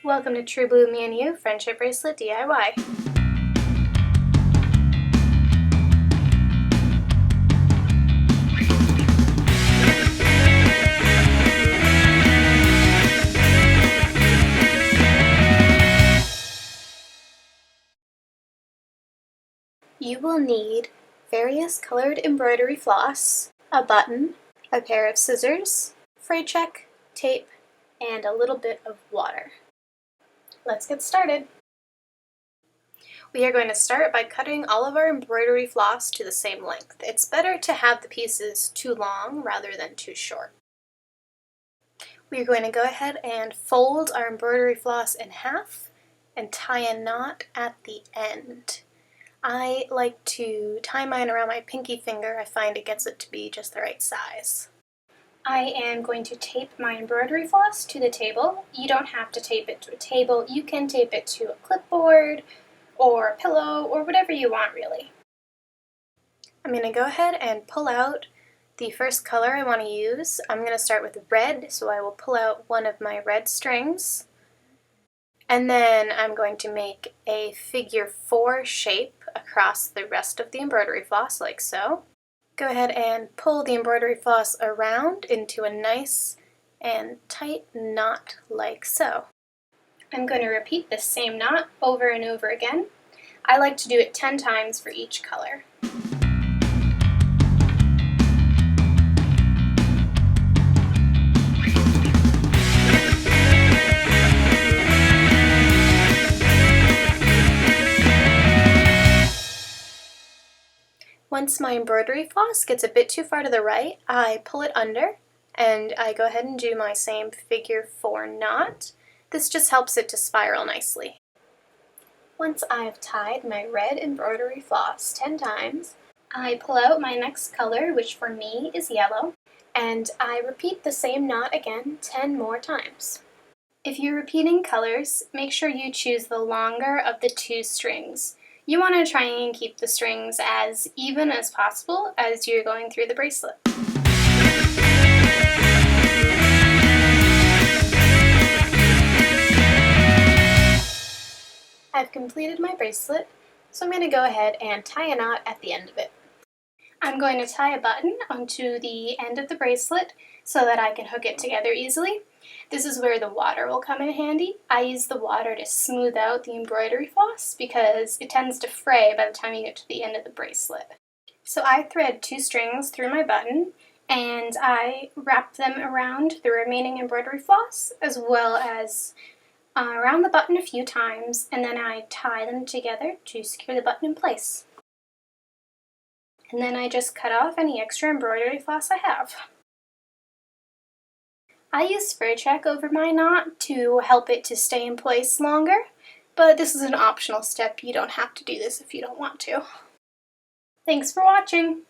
Welcome to True Blue Me and You Friendship Bracelet DIY. You will need various colored embroidery floss, a button, a pair of scissors, frayed check, tape, and a little bit of water. Let's get started. We are going to start by cutting all of our embroidery floss to the same length. It's better to have the pieces too long rather than too short. We are going to go ahead and fold our embroidery floss in half and tie a knot at the end. I like to tie mine around my pinky finger. I find it gets it to be just the right size. I am going to tape my embroidery floss to the table. You don't have to tape it to a table. You can tape it to a clipboard or a pillow or whatever you want, really. I'm going to go ahead and pull out the first color I want to use. I'm going to start with red, so I will pull out one of my red strings. And then I'm going to make a figure 4 shape across the rest of the embroidery floss, like so. Go ahead and pull the embroidery floss around into a nice and tight knot, like so. I'm going to repeat this same knot over and over again. I like to do it 10 times for each color. Once my embroidery floss gets a bit too far to the right, I pull it under and I go ahead and do my same figure 4 knot. This just helps it to spiral nicely. Once I've tied my red embroidery floss 10 times, I pull out my next color, which for me is yellow, and I repeat the same knot again 10 more times. If you're repeating colors, make sure you choose the longer of the 2 strings. You want to try and keep the strings as even as possible as you're going through the bracelet. I've completed my bracelet, so I'm going to go ahead and tie a knot at the end of it. I'm going to tie a button onto the end of the bracelet so that I can hook it together easily. This is where the water will come in handy. I use the water to smooth out the embroidery floss because it tends to fray by the time you get to the end of the bracelet. So I thread 2 strings through my button and I wrap them around the remaining embroidery floss as well as around the button a few times, and then I tie them together to secure the button in place. And then I just cut off any extra embroidery floss I have. I use spray check over my knot to help it to stay in place longer, but this is an optional step. You don't have to do this if you don't want to. Thanks for watching!